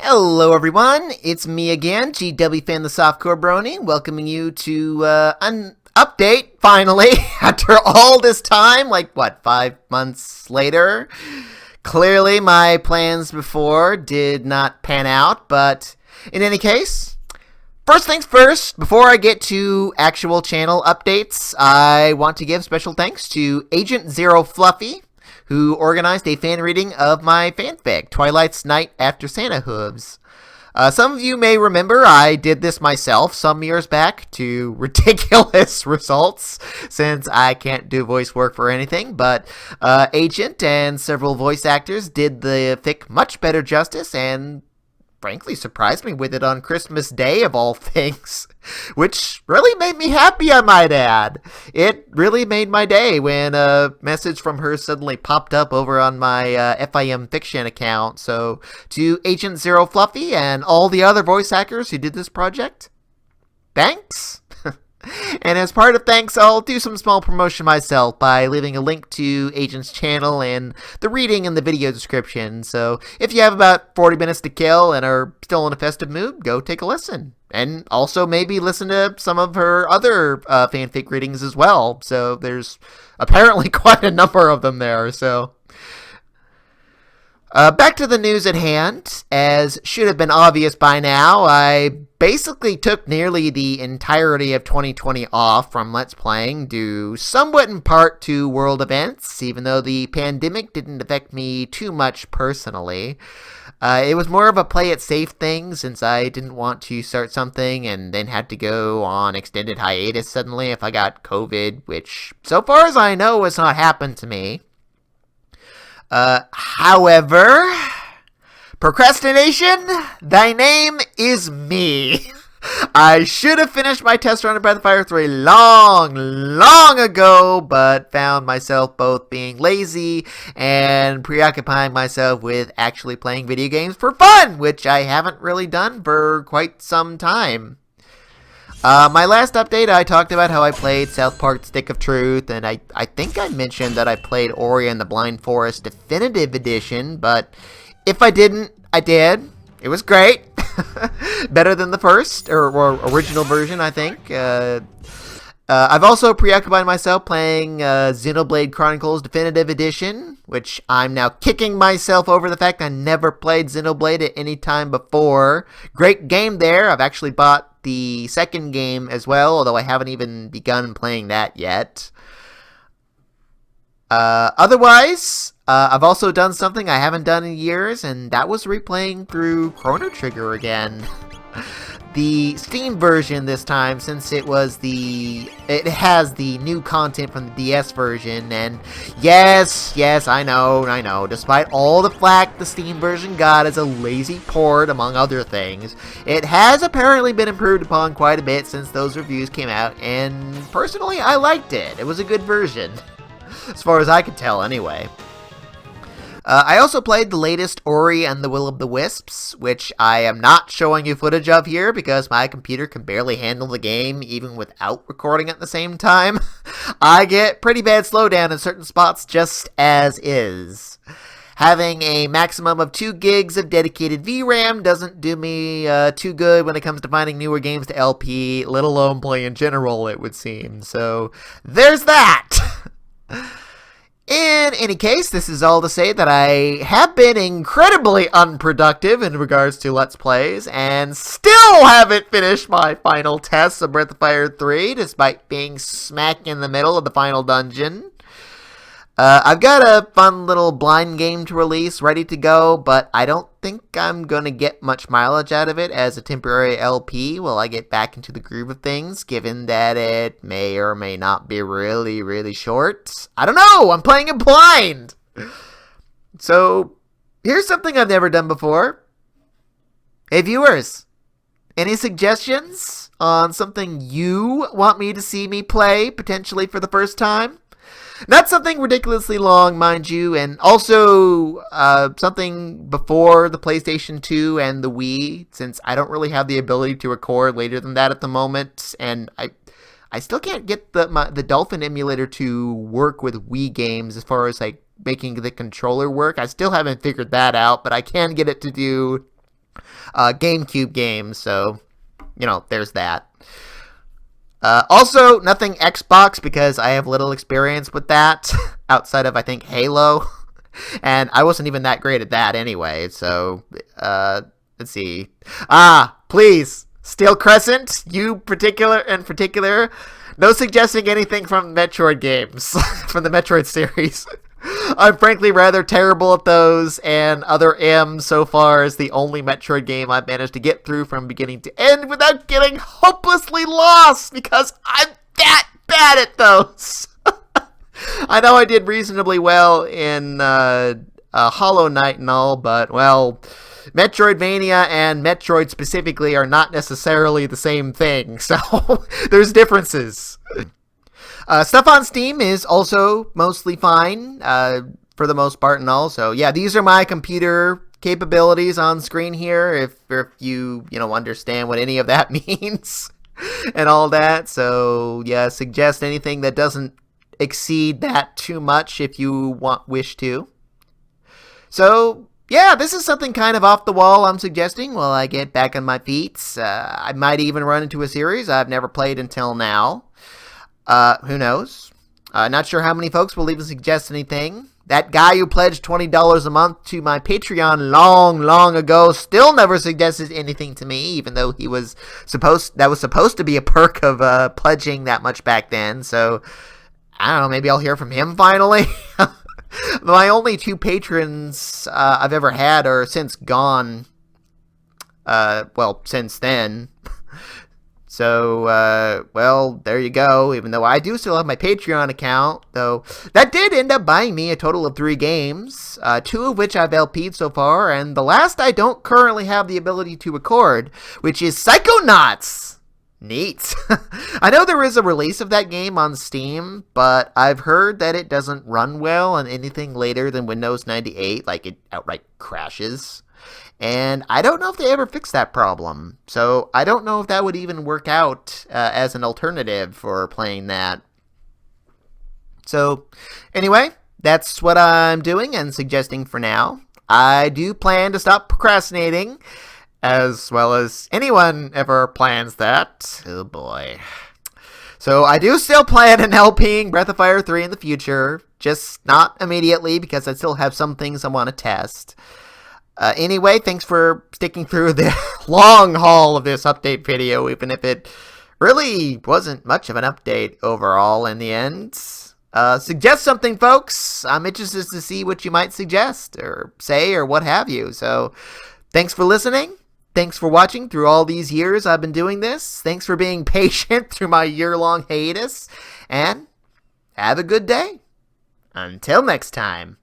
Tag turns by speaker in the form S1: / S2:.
S1: Hello everyone, it's me again, GWFan the Softcore Brony, welcoming you to an update, finally, after all this time, 5 months later. Clearly my plans before did not pan out, but in any case, first things first, before I get to actual channel updates, I want to give special thanks to Agent Zero Fluffy, who organized a fan reading of my fanfic, Twilight's Night After Santa Hooves. Some of you may remember I did this myself some years back to ridiculous results, since I can't do voice work for anything, but Agent and several voice actors did the fic much better justice and frankly surprised me with it on Christmas Day of all things, which really made me happy, I might add. It really made my day when a message from her suddenly popped up over on my FIM Fiction account. So to Agent Zero Fluffy and all the other voice actors who did this project, thanks. And as part of thanks, I'll do some small promotion myself by leaving a link to Agent's channel and the reading in the video description. So if you have about 40 minutes to kill and are still in a festive mood, go take a listen. And also maybe listen to some of her other fanfic readings as well. So there's apparently quite a number of them there, so... back to the news at hand. As should have been obvious by now, I basically took nearly the entirety of 2020 off from Let's Playing, due somewhat in part to world events, even though the pandemic didn't affect me too much personally. It was more of a play it safe thing, since I didn't want to start something and then had to go on extended hiatus suddenly if I got COVID, which, so far as I know, has not happened to me. However, procrastination, thy name is me. I should have finished my test run of Breath of Fire 3 long ago, but found myself both being lazy and preoccupying myself with actually playing video games for fun, which I haven't really done for quite some time. My last update, I talked about how I played South Park Stick of Truth, and I think I mentioned that I played Ori and the Blind Forest Definitive Edition, but if I didn't, I did. It was great. Better than the first, or original version, I think. I've also preoccupied myself playing Xenoblade Chronicles Definitive Edition, which I'm now kicking myself over the fact I never played Xenoblade at any time before. Great game there. I've actually bought the second game as well, although I haven't even begun playing that yet. Otherwise, I've also done something I haven't done in years, and that was replaying through Chrono Trigger again. The Steam version this time, since it has the new content from the DS version, and yes, I know, despite all the flack the Steam version got as a lazy port, among other things, it has apparently been improved upon quite a bit since those reviews came out, and personally, I liked it. It was a good version, as far as I could tell anyway. I also played the latest Ori and the Will of the Wisps, which I am not showing you footage of here because my computer can barely handle the game even without recording at the same time. I get pretty bad slowdown in certain spots just as is. Having a maximum of 2 gigs of dedicated VRAM doesn't do me too good when it comes to finding newer games to LP, let alone play in general, it would seem. So, there's that! In any case, this is all to say that I have been incredibly unproductive in regards to Let's Plays, and still haven't finished my final tests of Breath of Fire 3, despite being smack in the middle of the final dungeon. I've got a fun little blind game to release ready to go, but I don't think I'm going to get much mileage out of it as a temporary LP while I get back into the groove of things, given that it may or may not be really short. I don't know! I'm playing it blind! So, here's something I've never done before. Hey viewers, any suggestions on something you want me to see me play, potentially for the first time? Not something ridiculously long, mind you, and also something before the PlayStation 2 and the Wii, since I don't really have the ability to record later than that at the moment, and I still can't get the Dolphin emulator to work with Wii games as far as like making the controller work. I still haven't figured that out, but I can get it to do GameCube games, so, there's that. Also, nothing Xbox, because I have little experience with that, outside of, I think, Halo, and I wasn't even that great at that anyway, so, let's see. Please, Steel Crescent, in particular, no suggesting anything from Metroid games, from the Metroid series. I'm frankly rather terrible at those, and Other M so far is the only Metroid game I've managed to get through from beginning to end without getting hopelessly lost, because I'm that bad at those. I know I did reasonably well in Hollow Knight and all, but, well, Metroidvania and Metroid specifically are not necessarily the same thing, so there's differences. Stuff on Steam is also mostly fine, for the most part and all. So, yeah, these are my computer capabilities on screen here, if you understand what any of that means and all that. So, yeah, suggest anything that doesn't exceed that too much if you wish to. So, yeah, this is something kind of off the wall I'm suggesting while I get back on my feet. I might even run into a series I've never played until now. Who knows? Not sure how many folks will even suggest anything. That guy who pledged $20 a month to my Patreon long ago still never suggested anything to me, even though that was supposed to be a perk of pledging that much back then. So, I don't know, maybe I'll hear from him finally. My only two patrons I've ever had are since gone. Since then. So, well, there you go. Even though I do still have my Patreon account, though, that did end up buying me a total of 3 games, 2 of which I've LP'd so far, and the last I don't currently have the ability to record, which is Psychonauts. Neat. I know there is a release of that game on Steam, but I've heard that it doesn't run well on anything later than Windows 98, like it outright crashes. And I don't know if they ever fixed that problem. So I don't know if that would even work out as an alternative for playing that. So anyway, that's what I'm doing and suggesting for now. I do plan to stop procrastinating, as well as anyone ever plans that. Oh boy. So I do still plan on LPing Breath of Fire 3 in the future, just not immediately because I still have some things I want to test. Anyway, thanks for sticking through the long haul of this update video, even if it really wasn't much of an update overall in the end. Suggest something, folks. I'm interested to see what you might suggest or say or what have you. So, thanks for listening. Thanks for watching through all these years I've been doing this. Thanks for being patient through my year-long hiatus. And have a good day. Until next time.